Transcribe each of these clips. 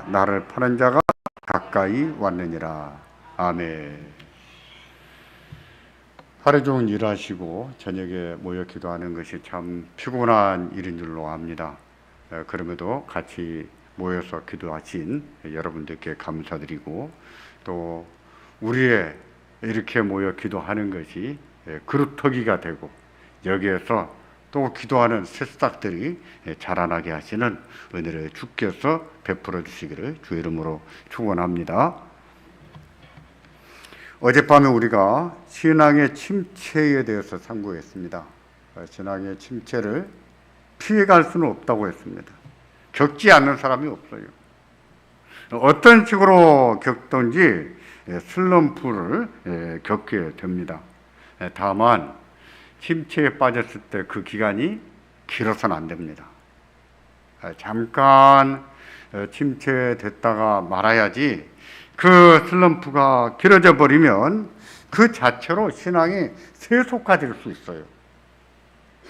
나를 파는 자가 가까이 왔느니라. 아멘. 하루 종일 일하시고 저녁에 모여 기도하는 것이 참 피곤한 일인 줄로 압니다. 그럼에도 같이 모여서 기도하신 여러분들께 감사드리고, 또 우리의 이렇게 모여 기도하는 것이 그루터기가 되고, 여기에서 또 기도하는 새싹들이 자라나게 하시는 은혜를 주께서 베풀어 주시기를 주 이름으로 축원합니다. 어젯밤에 우리가 신앙의 침체에 대해서 상고했습니다. 신앙의 침체를 피해갈 수는 없다고 했습니다. 겪지 않는 사람이 없어요. 어떤 식으로 겪든지 슬럼프를 겪게 됩니다. 다만 침체에 빠졌을 때 그 기간이 길어서는 안 됩니다. 잠깐 침체됐다가 말아야지, 그 슬럼프가 길어져 버리면 그 자체로 신앙이 세속화될 수 있어요.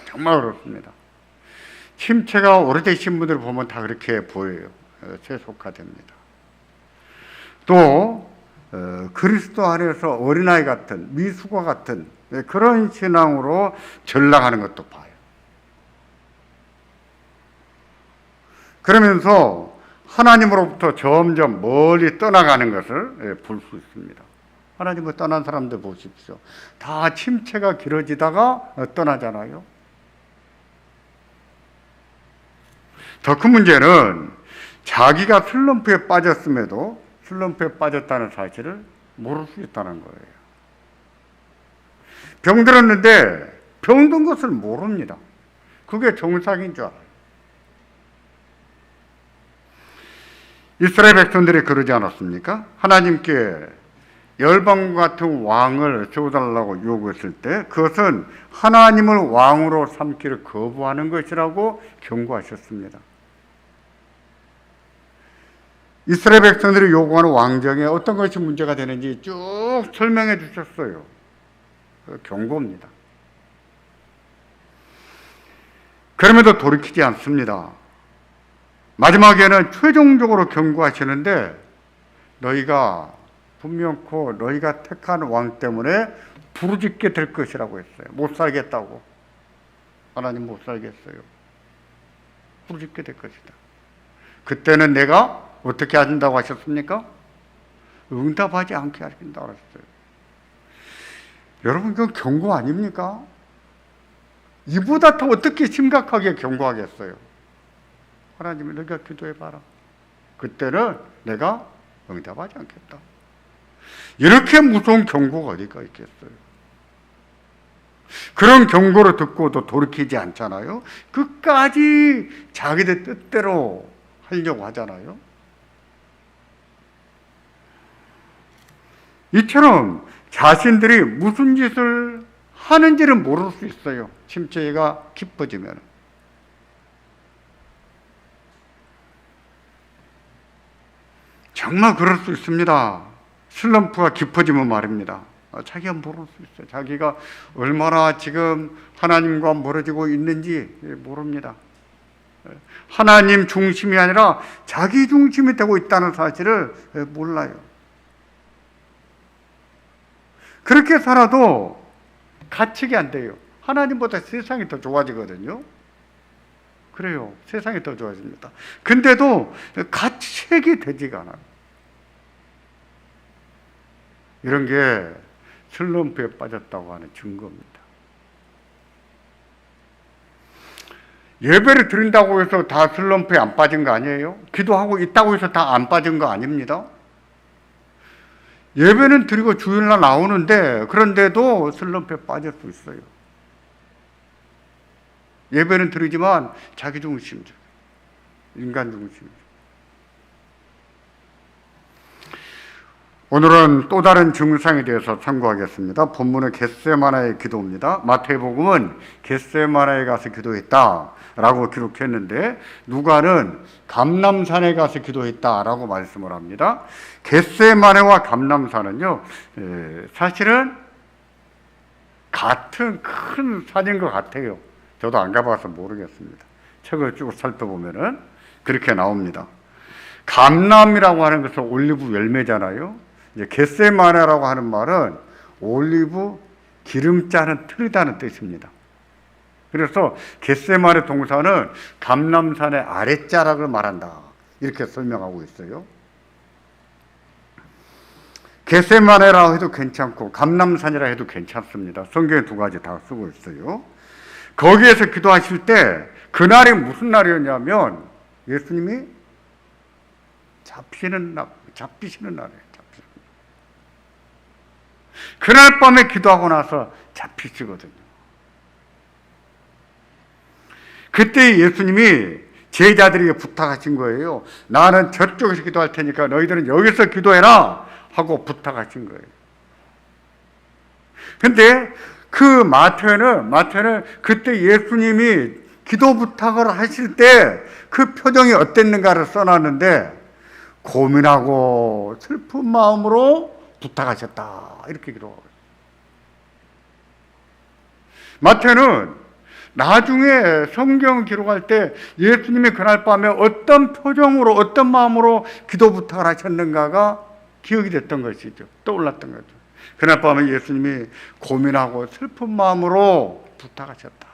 정말 그렇습니다. 침체가 오래되신 분들 보면 다 그렇게 보여요. 세속화됩니다. 또 그리스도 안에서 어린아이 같은, 미숙아 같은 그런 신앙으로 전락하는 것도 봐요. 그러면서 하나님으로부터 점점 멀리 떠나가는 것을 볼 수 있습니다. 하나님을 떠난 사람들 보십시오. 다 침체가 길어지다가 떠나잖아요. 더 큰 문제는 자기가 슬럼프에 빠졌음에도 슬럼프에 빠졌다는 사실을 모를 수 있다는 거예요. 병들었는데 병든 것을 모릅니다. 그게 정상인 줄 알아요. 이스라엘 백성들이 그러지 않았습니까? 하나님께 열방과 같은 왕을 세워달라고 요구했을 때 그것은 하나님을 왕으로 삼기를 거부하는 것이라고 경고하셨습니다. 이스라엘 백성들이 요구하는 왕정에 어떤 것이 문제가 되는지 쭉 설명해 주셨어요. 경고입니다. 그럼에도 돌이키지 않습니다. 마지막에는 최종적으로 경고하시는데, 너희가 분명코 너희가 택한 왕 때문에 부르짖게 될 것이라고 했어요. 못 살겠다고. 하나님 못 살겠어요. 부르짖게 될 것이다. 그때는 내가 어떻게 하신다고 하셨습니까? 응답하지 않게 하신다고 하셨어요. 여러분, 그건 경고 아닙니까? 이보다 더 어떻게 심각하게 경고하겠어요? 하나님이 너희가 기도해봐라. 그때는 내가 응답하지 않겠다. 이렇게 무서운 경고가 어디가 있겠어요? 그런 경고를 듣고도 돌이키지 않잖아요. 끝까지 자기들 뜻대로 하려고 하잖아요. 이처럼 자신들이 무슨 짓을 하는지를 모를 수 있어요. 침체가 깊어지면. 정말 그럴 수 있습니다. 슬럼프가 깊어지면 말입니다. 자기가 모를 수 있어요. 자기가 얼마나 지금 하나님과 멀어지고 있는지 모릅니다. 하나님 중심이 아니라 자기 중심이 되고 있다는 사실을 몰라요. 그렇게 살아도 가책이 안 돼요. 하나님보다 세상이 더 좋아지거든요. 그래요. 세상이 더 좋아집니다. 근데도 가책이 되지가 않아요. 이런 게 슬럼프에 빠졌다고 하는 증거입니다. 예배를 드린다고 해서 다 슬럼프에 안 빠진 거 아니에요? 기도하고 있다고 해서 다 안 빠진 거 아닙니다. 예배는 드리고 주일날 나오는데 그런데도 슬럼프에 빠질 수 있어요. 예배는 드리지만 자기 중심적, 인간 중심적. 오늘은 또 다른 증상에 대해서 참고하겠습니다. 본문은 겟세마네의 기도입니다. 마태복음은 겟세마네에 가서 기도했다라고 기록했는데, 누가는 감람산에 가서 기도했다라고 말씀을 합니다. 겟세마네와 감람산은요, 사실은 같은 큰 산인 것 같아요. 저도 안 가봐서 모르겠습니다. 책을 쭉 살펴보면은 그렇게 나옵니다. 감람이라고 하는 것은 올리브 열매잖아요. 이제 겟세마네라고 하는 말은 올리브 기름자는 틀이다는 뜻입니다. 그래서 겟세마네 동사는 감람산의 아랫자락을 말한다, 이렇게 설명하고 있어요. 겟세마네라 해도 괜찮고 감람산이라 해도 괜찮습니다. 성경에 두 가지 다 쓰고 있어요. 거기에서 기도하실 때 그날이 무슨 날이었냐면 예수님이 잡히시는 날이에요. 그날 밤에 기도하고 나서 잡히시거든요. 그때 예수님이 제자들에게 부탁하신 거예요. 나는 저쪽에서 기도할 테니까 너희들은 여기서 기도해라 하고 부탁하신 거예요. 근데 그 마태는 그때 예수님이 기도 부탁을 하실 때 그 표정이 어땠는가를 써놨는데, 고민하고 슬픈 마음으로 부탁하셨다, 이렇게 기록하고 있어요. 마태는 나중에 성경 기록할 때 예수님이 그날 밤에 어떤 표정으로 어떤 마음으로 기도 부탁을 하셨는가가 기억이 됐던 것이죠. 떠올랐던 거죠. 그날 밤에 예수님이 고민하고 슬픈 마음으로 부탁하셨다.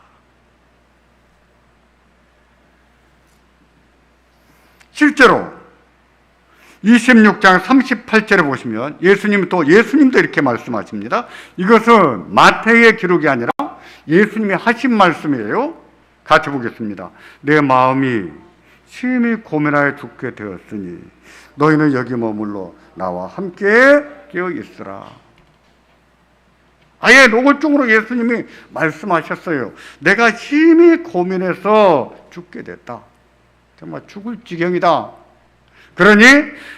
실제로 26장 38절에 보시면 예수님도 이렇게 말씀하십니다. 이것은 마태의 기록이 아니라 예수님이 하신 말씀이에요. 같이 보겠습니다. 내 마음이 심히 고민하여 죽게 되었으니 너희는 여기 머물러 나와 함께 깨어 있으라. 아예 노골적으로 예수님이 말씀하셨어요. 내가 심히 고민해서 죽게 됐다. 정말 죽을 지경이다. 그러니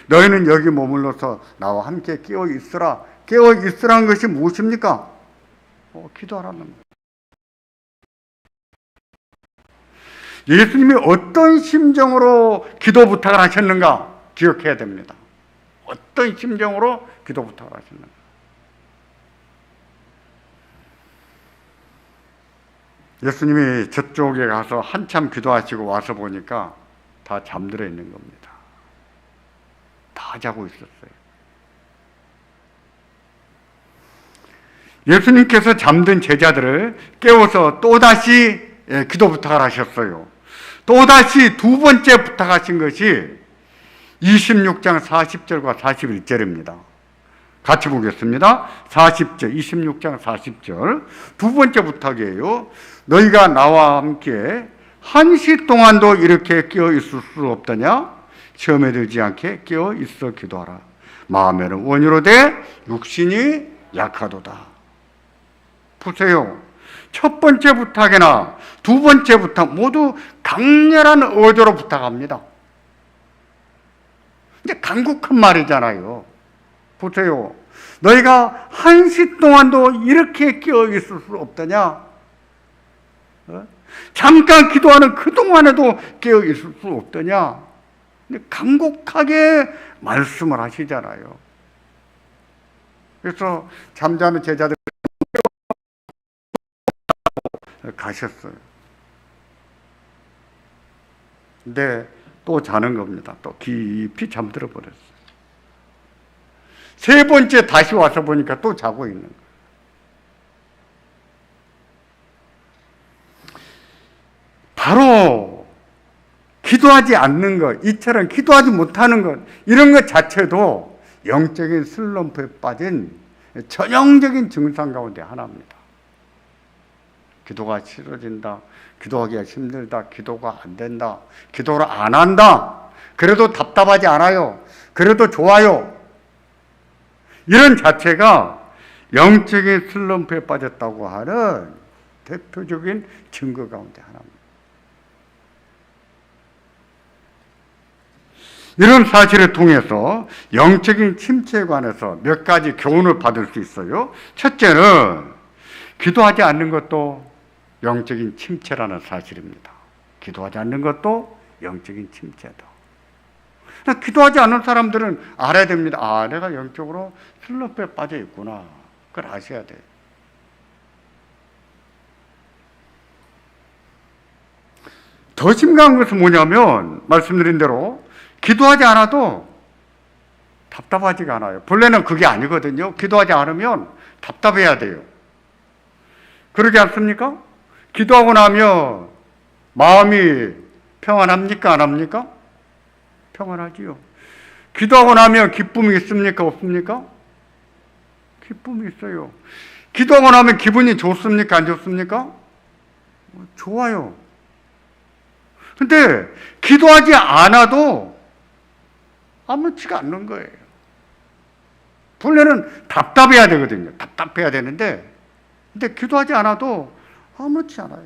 너희는 여기 머물러서 나와 함께 깨어 있으라. 깨어 있으라는 것이 무엇입니까? 기도하라는 거예요. 예수님이 어떤 심정으로 기도 부탁을 하셨는가 기억해야 됩니다. 어떤 심정으로 기도 부탁을 하셨는가. 예수님이 저쪽에 가서 한참 기도하시고 와서 보니까 다 잠들어 있는 겁니다. 다 자고 있었어요. 예수님께서 잠든 제자들을 깨워서 또다시 기도 부탁을 하셨어요. 또다시 두 번째 부탁하신 것이 26장 40절과 41절입니다. 같이 보겠습니다. 40절, 26장 40절. 두 번째 부탁이에요. 너희가 나와 함께 한시 동안도 이렇게 깨어 있을 수 없더냐? 시험에 들지 않게 깨어 있어 기도하라. 마음에는 원이로되 육신이 약하도다. 보세요. 첫 번째 부탁이나 두 번째 부탁 모두 강렬한 어조로 부탁합니다. 이제 간곡한 말이잖아요. 보세요. 너희가 한시 동안도 이렇게 깨어 있을 수 없더냐? 잠깐 기도하는 그 동안에도 깨어 있을 수 없더냐? 간곡하게 말씀을 하시잖아요. 그래서 잠자는 제자들 가셨어요. 근데 또 자는 겁니다. 또 깊이 잠들어 버렸어요. 세 번째 다시 와서 보니까 또 자고 있는 거예요. 바로 기도하지 않는 것, 이처럼 기도하지 못하는 것, 이런 것 자체도 영적인 슬럼프에 빠진 전형적인 증상 가운데 하나입니다. 기도가 싫어진다, 기도하기가 힘들다, 기도가 안 된다, 기도를 안 한다, 그래도 답답하지 않아요, 그래도 좋아요, 이런 자체가 영적인 슬럼프에 빠졌다고 하는 대표적인 증거 가운데 하나입니다. 이런 사실을 통해서 영적인 침체에 관해서 몇 가지 교훈을 받을 수 있어요. 첫째는 기도하지 않는 것도 영적인 침체라는 사실입니다. 기도하지 않는 것도 영적인 침체다. 기도하지 않는 사람들은 알아야 됩니다. 아, 내가 영적으로 슬럼프에 빠져 있구나. 그걸 아셔야 돼요. 더 심각한 것은 뭐냐면 말씀드린 대로 기도하지 않아도 답답하지가 않아요. 본래는 그게 아니거든요. 기도하지 않으면 답답해야 돼요. 그러지 않습니까? 기도하고 나면 마음이 평안합니까? 안 합니까? 평안하지요. 기도하고 나면 기쁨이 있습니까? 없습니까? 기쁨이 있어요. 기도하고 나면 기분이 좋습니까? 안 좋습니까? 좋아요. 근데 기도하지 않아도 아무렇지가 않는 거예요. 본래는 답답해야 되거든요. 답답해야 되는데, 근데 기도하지 않아도 아무렇지 않아요.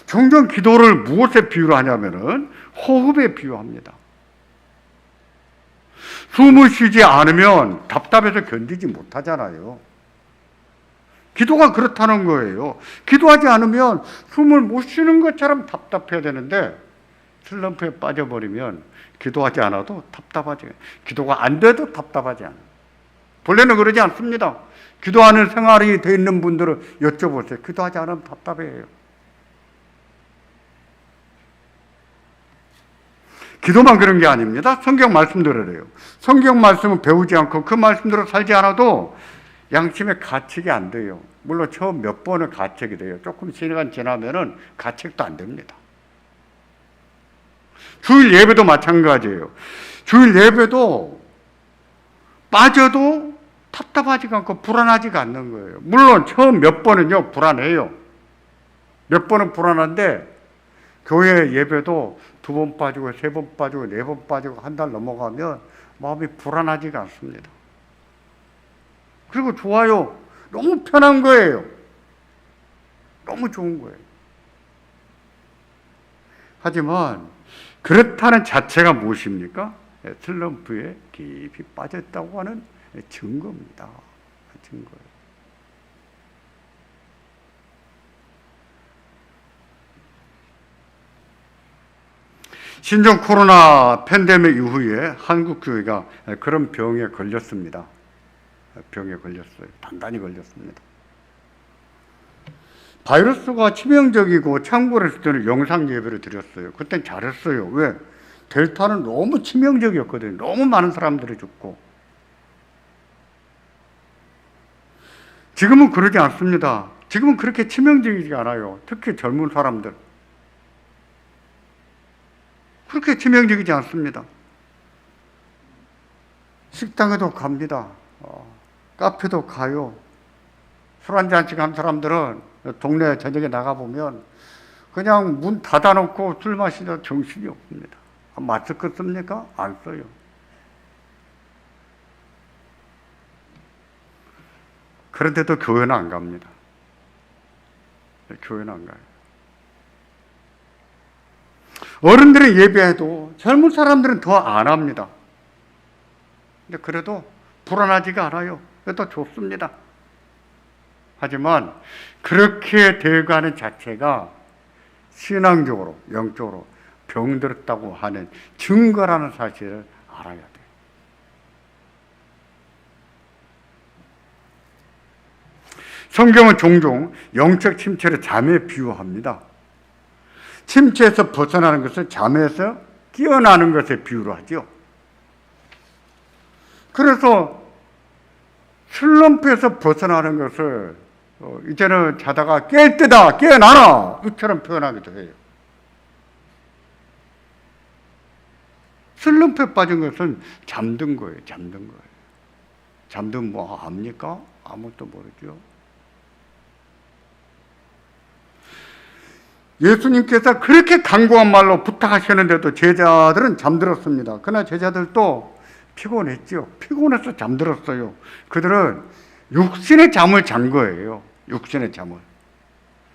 종종 기도를 무엇에 비유를 하냐면은 호흡에 비유합니다. 숨을 쉬지 않으면 답답해서 견디지 못하잖아요. 기도가 그렇다는 거예요. 기도하지 않으면 숨을 못 쉬는 것처럼 답답해야 되는데 슬럼프에 빠져버리면 기도하지 않아도 답답하지. 기도가 안 돼도 답답하지 않아요. 본래는 그러지 않습니다. 기도하는 생활이 돼 있는 분들은 여쭤보세요. 기도하지 않으면 답답해요. 기도만 그런 게 아닙니다. 성경 말씀대로래요. 성경 말씀을 배우지 않고 그 말씀대로 살지 않아도 양심의 가책이 안 돼요. 물론 처음 몇 번은 가책이 돼요. 조금 시간 지나면은 가책도 안 됩니다. 주일 예배도 마찬가지예요. 주일 예배도 빠져도 답답하지가 않고 불안하지가 않는 거예요. 물론 처음 몇 번은요 불안해요. 몇 번은 불안한데 교회 예배도 2번 빠지고 3번 빠지고 4번 빠지고 한 달 넘어가면 마음이 불안하지가 않습니다. 그리고 좋아요. 너무 편한 거예요. 너무 좋은 거예요. 하지만 그렇다는 자체가 무엇입니까? 슬럼프에 깊이 빠졌다고 하는 증거입니다. 증거예요. 신종 코로나 팬데믹 이후에 한국 교회가 그런 병에 걸렸습니다. 병에 걸렸어요. 단단히 걸렸습니다. 바이러스가 치명적이고 창궐 했을 때는 영상 예배를 드렸어요. 그땐 잘했어요. 왜? 델타는 너무 치명적이었거든요. 너무 많은 사람들이 죽고. 지금은 그러지 않습니다. 지금은 그렇게 치명적이지 않아요. 특히 젊은 사람들. 그렇게 치명적이지 않습니다. 식당에도 갑니다. 카페도 가요. 술 한잔씩 한 사람들은 동네 저녁에 나가보면 그냥 문 닫아놓고 술 마시다 정신이 없습니다. 마스크 씁니까? 안 써요. 그런데도 교회는 안 갑니다. 교회는 안 가요. 어른들은 예배해도 젊은 사람들은 더 안 합니다. 근데 그래도 불안하지가 않아요. 그래도 좋습니다. 하지만 그렇게 되어가는 자체가 신앙적으로, 영적으로 병들었다고 하는 증거라는 사실을 알아야 돼요. 성경은 종종 영적 침체를 잠에 비유합니다. 침체에서 벗어나는 것을 잠에서 깨어나는 것에 비유로 하죠. 그래서 슬럼프에서 벗어나는 것을 이제는 자다가 깰 때다, 깨어나라! 이처럼 표현하기도 해요. 슬럼프에 빠진 것은 잠든 거예요. 잠든 거예요. 잠든 뭐 압니까? 아무것도 모르죠. 예수님께서 그렇게 간구한 말로 부탁하셨는데도 제자들은 잠들었습니다. 그러나 제자들도 피곤했죠. 피곤해서 잠들었어요. 그들은 육신의 잠을 잔 거예요. 육신의 잠을.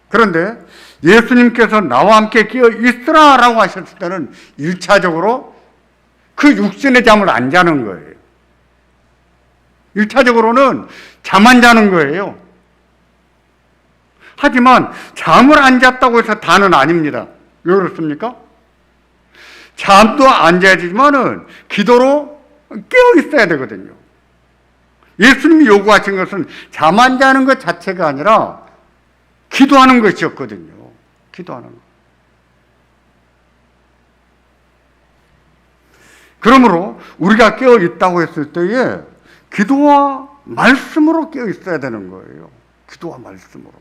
그런데 예수님께서 나와 함께 깨어 있으라라고 하셨을 때는 1차적으로 그 육신의 잠을 안 자는 거예요. 1차적으로는 잠 안 자는 거예요. 하지만 잠을 안 잤다고 해서 다는 아닙니다. 왜 그렇습니까? 잠도 안 자야지만은 기도로 깨어 있어야 되거든요. 예수님이 요구하신 것은 잠 안 자는 것 자체가 아니라 기도하는 것이었거든요. 기도하는 것. 그러므로 우리가 깨어 있다고 했을 때에 기도와 말씀으로 깨어 있어야 되는 거예요. 기도와 말씀으로.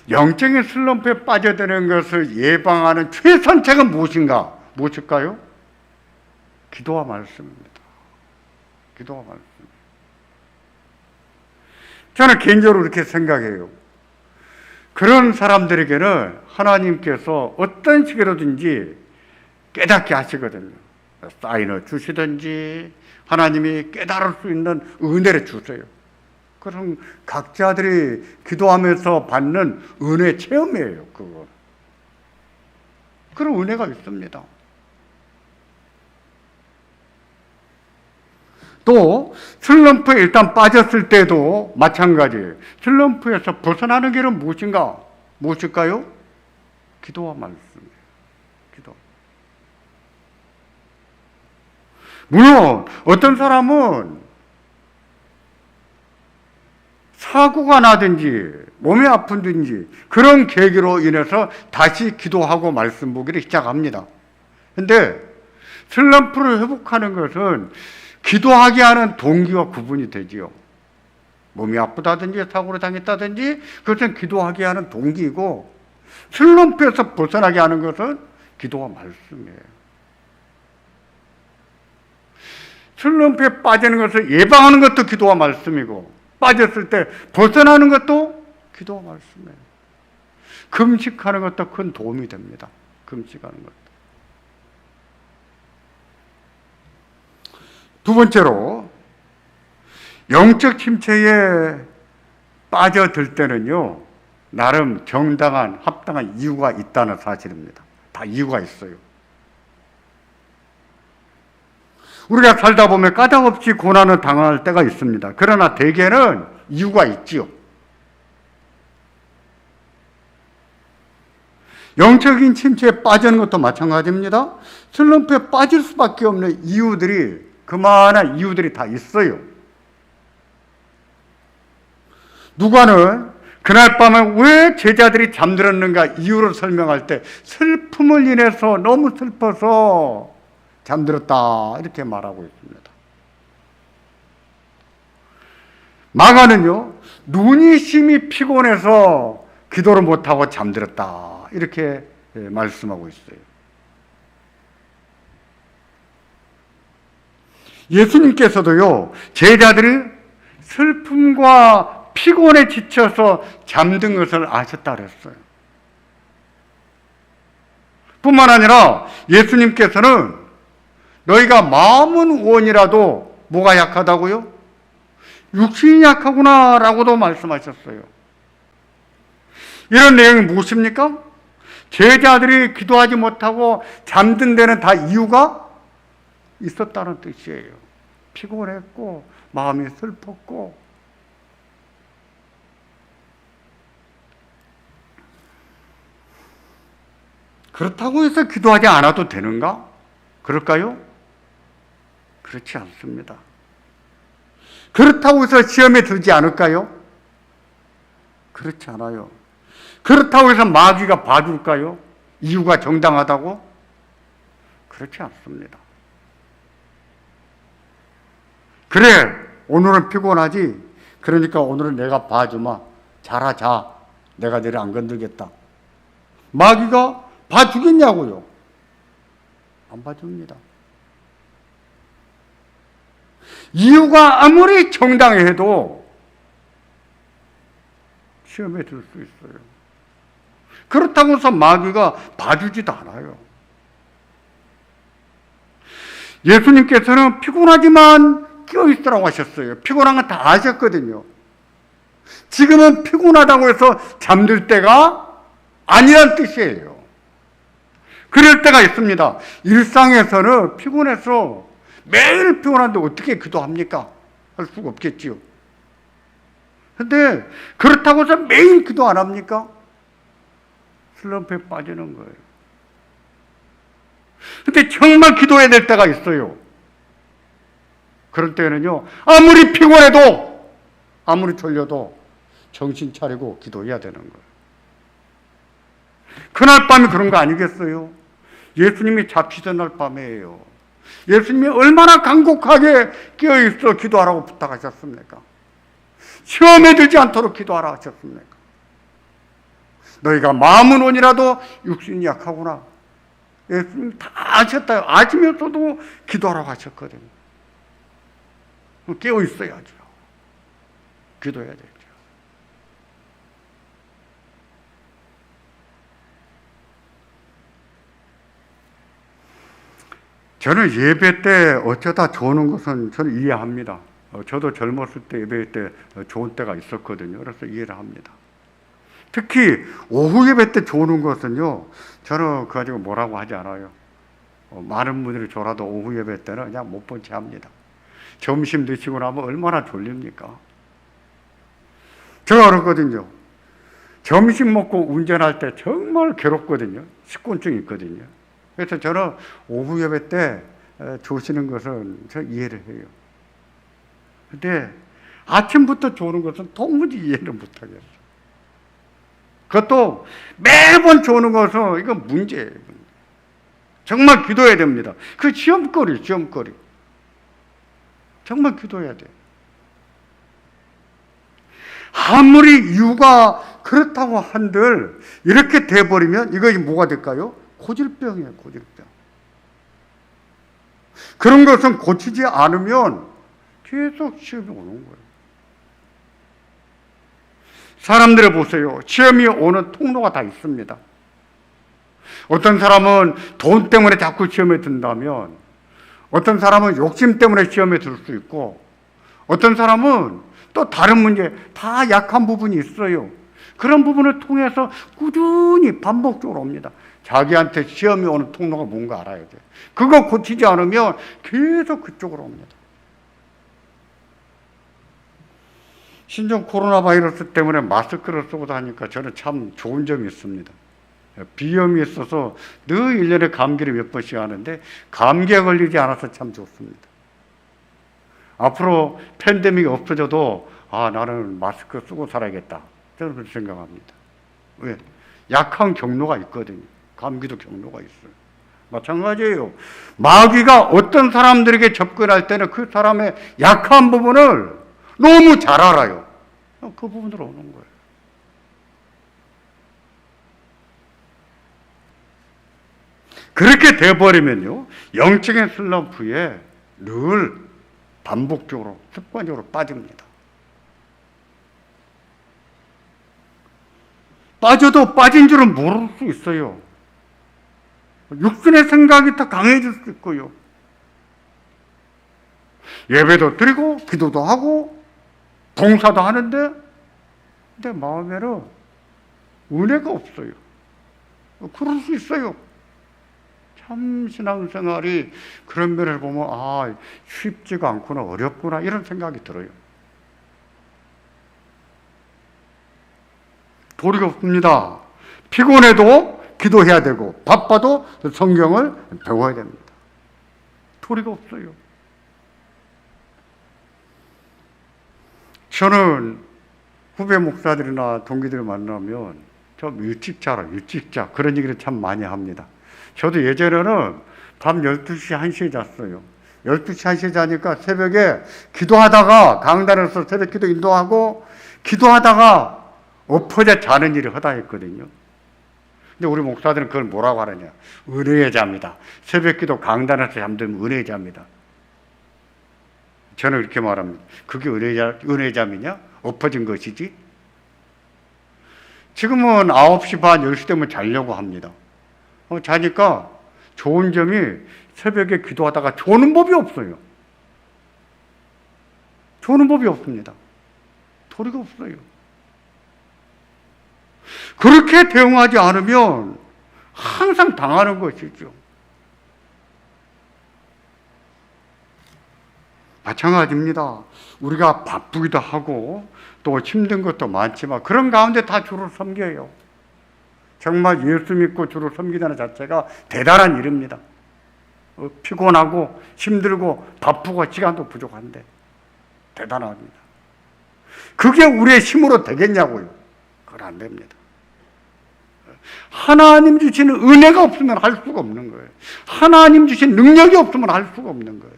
영적인 슬럼프에 빠져드는 것을 예방하는 최선책은 무엇인가? 무엇일까요? 기도와 말씀입니다. 기도와 말씀. 저는 개인적으로 그렇게 생각해요. 그런 사람들에게는 하나님께서 어떤 식으로든지 깨닫게 하시거든요. 사인을 주시든지 하나님이 깨달을 수 있는 은혜를 주세요. 그럼 각자들이 기도하면서 받는 은혜 체험이에요. 그거. 그런 은혜가 있습니다. 또 슬럼프에 일단 빠졌을 때도 마찬가지예요. 슬럼프에서 벗어나는 길은 무엇인가? 무엇일까요? 기도와 말씀이에요. 기도. 물론 어떤 사람은 사고가 나든지 몸이 아픈든지 그런 계기로 인해서 다시 기도하고 말씀 보기를 시작합니다. 그런데 슬럼프를 회복하는 것은 기도하게 하는 동기와 구분이 되지요. 몸이 아프다든지 사고를 당했다든지 그것은 기도하게 하는 동기이고, 슬럼프에서 벗어나게 하는 것은 기도와 말씀이에요. 슬럼프에 빠지는 것을 예방하는 것도 기도와 말씀이고, 빠졌을 때 벗어나는 것도 기도와 말씀이에요. 금식하는 것도 큰 도움이 됩니다. 금식하는 것도. 두 번째로, 영적 침체에 빠져들 때는요, 나름 정당한, 합당한 이유가 있다는 사실입니다. 다 이유가 있어요. 우리가 살다 보면 까닭없이 고난을 당할 때가 있습니다. 그러나 대개는 이유가 있지요. 영적인 침체에 빠지는 것도 마찬가지입니다. 슬럼프에 빠질 수밖에 없는 이유들이, 그만한 이유들이 다 있어요. 누가는 그날 밤에 왜 제자들이 잠들었는가 이유를 설명할 때 슬픔을 인해서 너무 슬퍼서 잠들었다 이렇게 말하고 있습니다. 마가는요, 눈이 심히 피곤해서 기도를 못하고 잠들었다 이렇게 말씀하고 있어요. 예수님께서도요, 제자들이 슬픔과 피곤에 지쳐서 잠든 것을 아셨다 그랬어요. 뿐만 아니라 예수님께서는 너희가 마음은 원이라도 뭐가 약하다고요? 육신이 약하구나 라고도 말씀하셨어요. 이런 내용이 무엇입니까? 제자들이 기도하지 못하고 잠든 데는 다 이유가 있었다는 뜻이에요. 피곤했고 마음이 슬펐고. 그렇다고 해서 기도하지 않아도 되는가? 그럴까요? 그렇지 않습니다. 그렇다고 해서 시험에 들지 않을까요? 그렇지 않아요. 그렇다고 해서 마귀가 봐줄까요? 이유가 정당하다고? 그렇지 않습니다. 그래, 오늘은 피곤하지? 그러니까 오늘은 내가 봐주마. 자라. 내가 너를 안 건들겠다. 마귀가 봐주겠냐고요? 안 봐줍니다. 이유가 아무리 정당해도 시험에 들 수 있어요. 그렇다고 해서 마귀가 봐주지도 않아요. 예수님께서는 피곤하지만 깨어있으라고 하셨어요. 피곤한 건 다 아셨거든요. 지금은 피곤하다고 해서 잠들 때가 아니란 뜻이에요. 그럴 때가 있습니다. 일상에서는 피곤해서 매일 피곤한데 어떻게 기도합니까? 할 수가 없겠지요. 근데 그렇다고 해서 매일 기도 안 합니까? 슬럼프에 빠지는 거예요. 근데 정말 기도해야 될 때가 있어요. 그럴 때는요, 아무리 피곤해도, 아무리 졸려도 정신 차리고 기도해야 되는 거예요. 그날 밤이 그런 거 아니겠어요? 예수님이 잡히던 날 밤이에요. 예수님이 얼마나 간곡하게 깨어있어 기도하라고 부탁하셨습니까? 시험에 들지 않도록 기도하라 하셨습니까? 너희가 마음은 원이라도 육신이 약하구나. 예수님 다 아셨다. 아시면서도 기도하라고 하셨거든요. 깨어있어야죠. 기도해야 되죠. 저는 예배 때 어쩌다 조는 것은 저는 이해합니다. 저도 젊었을 때 예배 때 좋은 때가 있었거든요. 그래서 이해를 합니다. 특히 오후 예배 때 조는 것은요, 저는 그거 가지고 뭐라고 하지 않아요. 많은 분들이 졸아도 오후 예배 때는 그냥 못 본 채 합니다. 점심 드시고 나면 얼마나 졸립니까? 제가 그렇거든요. 점심 먹고 운전할 때 정말 괴롭거든요. 식곤증이 있거든요. 그래서 저는 오후 예배 때 조시는 것은 저 이해를 해요. 근데 아침부터 조는 것은 도무지 이해를 못하겠어요. 그것도 매번 조는 것은 이건 문제예요. 정말 기도해야 됩니다. 그 시험거리. 정말 기도해야 돼요. 아무리 이유가 그렇다고 한들 이렇게 돼버리면 이것이 뭐가 될까요? 고질병이에요. 고질병. 그런 것은 고치지 않으면 계속 시험이 오는 거예요. 사람들을 보세요. 시험이 오는 통로가 다 있습니다. 어떤 사람은 돈 때문에 자꾸 시험에 든다면, 어떤 사람은 욕심 때문에 시험에 들 수 있고, 어떤 사람은 또 다른 문제, 다 약한 부분이 있어요. 그런 부분을 통해서 꾸준히 반복적으로 옵니다. 자기한테 시험이 오는 통로가 뭔가 알아야 돼요. 그거 고치지 않으면 계속 그쪽으로 옵니다. 신종 코로나 바이러스 때문에 마스크를 쓰고 다니까 저는 참 좋은 점이 있습니다. 비염이 있어서 늘 1년에 감기를 몇 번씩 하는데 감기에 걸리지 않아서 참 좋습니다. 앞으로 팬데믹이 없어져도 나는 마스크 쓰고 살아야겠다. 저는 그렇게 생각합니다. 왜? 약한 경로가 있거든요. 감기도 경로가 있어요. 마찬가지예요. 마귀가 어떤 사람들에게 접근할 때는 그 사람의 약한 부분을 너무 잘 알아요. 그 부분으로 오는 거예요. 그렇게 돼버리면요, 영적인 슬럼프에 늘 반복적으로, 습관적으로 빠집니다. 빠져도 빠진 줄은 모를 수 있어요. 육신의 생각이 더 강해질 수 있고요. 예배도 드리고, 기도도 하고, 봉사도 하는데, 근데 마음에는 은혜가 없어요. 그럴 수 있어요. 참 신앙생활이 그런 면을 보면 쉽지가 않구나, 어렵구나 이런 생각이 들어요. 도리가 없습니다. 피곤해도 기도해야 되고 바빠도 성경을 배워야 됩니다. 도리가 없어요. 저는 후배 목사들이나 동기들 만나면 좀 일찍 자라, 일찍 자 그런 얘기를 참 많이 합니다. 저도 예전에는 밤 12시, 1시에 잤어요. 12시, 1시에 자니까 새벽에 기도하다가 강단에서 새벽 기도 인도하고 기도하다가 엎어져 자는 일을 하다 했거든요. 근데 우리 목사들은 그걸 뭐라고 하느냐? 은혜의 잠이다. 새벽 기도 강단에서 잠들면 은혜의 잠이다. 저는 이렇게 말합니다. 그게 은혜의 잠이냐? 엎어진 것이지? 지금은 9시 반, 10시 되면 자려고 합니다. 자니까 좋은 점이 새벽에 기도하다가 조는 법이 없어요. 조는 법이 없습니다. 도리가 없어요. 그렇게 대응하지 않으면 항상 당하는 것이죠. 마찬가지입니다. 우리가 바쁘기도 하고 또 힘든 것도 많지만 그런 가운데 다 주를 섬겨요. 정말 예수 믿고 주를 섬기다는 자체가 대단한 일입니다. 피곤하고 힘들고 바쁘고 시간도 부족한데 대단합니다. 그게 우리의 힘으로 되겠냐고요. 그건 안 됩니다. 하나님 주시는 은혜가 없으면 할 수가 없는 거예요. 하나님 주신 능력이 없으면 할 수가 없는 거예요.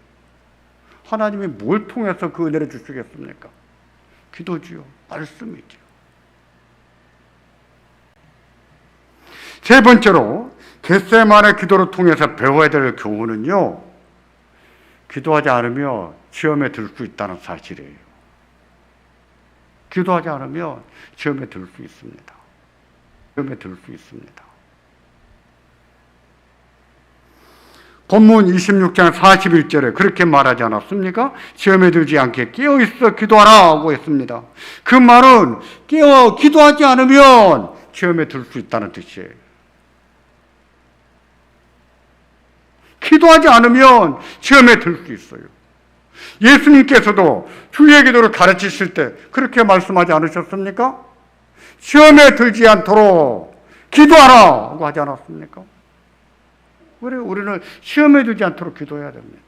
하나님이 뭘 통해서 그 은혜를 주시겠습니까? 기도지요. 말씀이죠. 세 번째로 겟세마네 기도를 통해서 배워야 될 교훈은요, 기도하지 않으면 시험에 들 수 있다는 사실이에요. 기도하지 않으면 시험에 들 수 있습니다. 시험에 들 수 있습니다. 본문 26장 41절에 그렇게 말하지 않았습니까? 시험에 들지 않게 깨어있어 기도하라고 했습니다. 그 말은 깨어 기도하지 않으면 시험에 들 수 있다는 뜻이에요. 기도하지 않으면 시험에 들 수 있어요. 예수님께서도 주의 기도를 가르치실 때 그렇게 말씀하지 않으셨습니까? 시험에 들지 않도록 기도하라고 하지 않았습니까? 그래, 우리는 시험에 들지 않도록 기도해야 됩니다.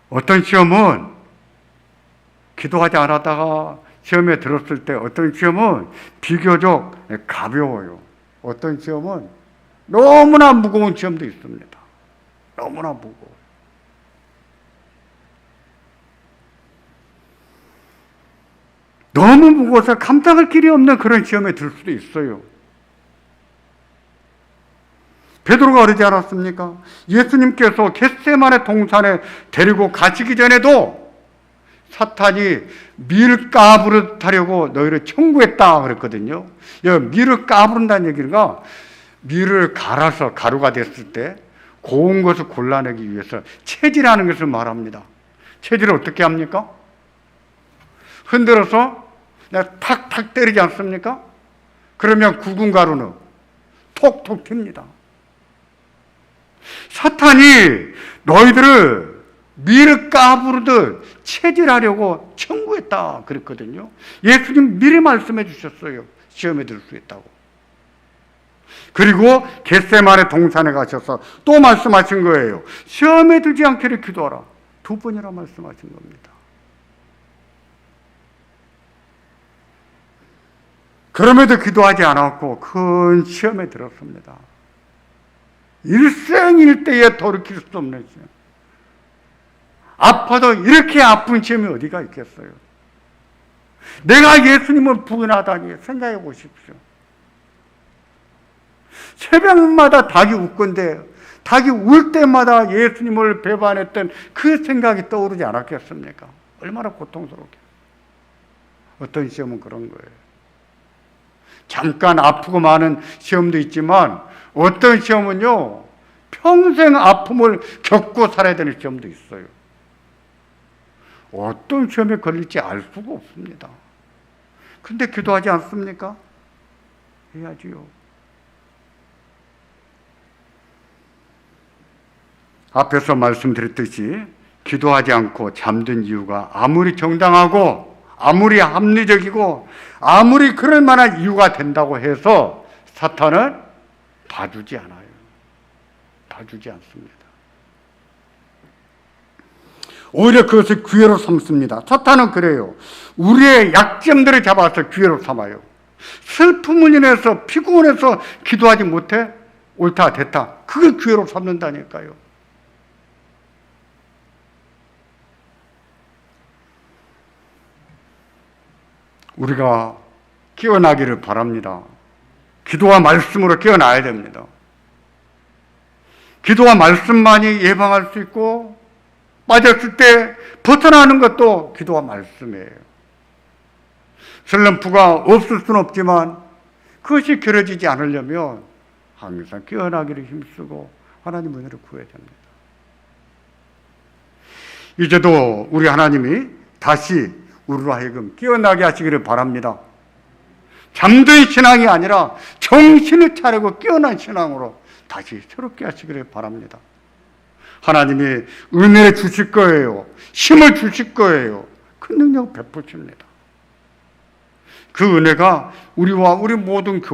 어떤 시험은 기도하지 않았다가 시험에 들었을 때 어떤 시험은 비교적 가벼워요. 어떤 시험은 너무나 무거운 시험도 있습니다. 너무나 무거워요. 너무 무거워서 감당할 길이 없는 그런 시험에 들 수도 있어요. 베드로가 그러지 않았습니까? 예수님께서 겟세마네 동산에 데리고 가시기 전에도 사탄이 밀 까부릇하려고 너희를 청구했다 그랬거든요. 밀을 까부른다는 얘기가 밀을 갈아서 가루가 됐을 때 고운 것을 골라내기 위해서 채질하는 것을 말합니다. 채질을 어떻게 합니까? 흔들어서 내가 탁탁 때리지 않습니까? 그러면 굳은 가루는 톡톡 튑니다. 사탄이 너희들을 밀을 까부르듯 체질하려고 청구했다 그랬거든요. 예수님 미리 말씀해 주셨어요. 시험에 들 수 있다고. 그리고 겟세마네 동산에 가셔서 또 말씀하신 거예요. 시험에 들지 않기를 기도하라. 2번이나 말씀하신 겁니다. 그럼에도 기도하지 않았고 큰 시험에 들었습니다. 일생일대에 돌이킬 수 없는 시험. 아파도 이렇게 아픈 시험이 어디가 있겠어요? 내가 예수님을 부인하다니 생각해 보십시오. 새벽마다 닭이 웃건데 닭이 울 때마다 예수님을 배반했던 그 생각이 떠오르지 않았겠습니까? 얼마나 고통스럽게. 어떤 시험은 그런 거예요. 잠깐 아프고 많은 시험도 있지만 어떤 시험은요, 평생 아픔을 겪고 살아야 되는 시험도 있어요. 어떤 시험에 걸릴지 알 수가 없습니다. 근데 기도하지 않습니까? 해야지요. 앞에서 말씀드렸듯이 기도하지 않고 잠든 이유가 아무리 정당하고 아무리 합리적이고 아무리 그럴 만한 이유가 된다고 해서 사탄은 봐주지 않아요. 봐주지 않습니다. 오히려 그것을 기회로 삼습니다. 사탄은 그래요. 우리의 약점들을 잡아서 기회로 삼아요. 슬픔을 인해서 피곤해서 기도하지 못해? 옳다 됐다. 그걸 기회로 삼는다니까요. 우리가 깨어나기를 바랍니다. 기도와 말씀으로 깨어나야 됩니다. 기도와 말씀만이 예방할 수 있고 빠졌을 때 벗어나는 것도 기도와 말씀이에요. 슬럼프가 없을 수는 없지만 그것이 길어지지 않으려면 항상 깨어나기를 힘쓰고 하나님 은혜를 구해야 됩니다. 이제도 우리 하나님이 다시 우리로 하여금 깨어나게 하시기를 바랍니다. 잠든 신앙이 아니라 정신을 차리고 깨어난 신앙으로 다시 새롭게 하시기를 바랍니다. 하나님이 은혜를 주실 거예요. 힘을 주실 거예요. 큰 능력 베푸십니다. 그 은혜가 우리와 우리 모든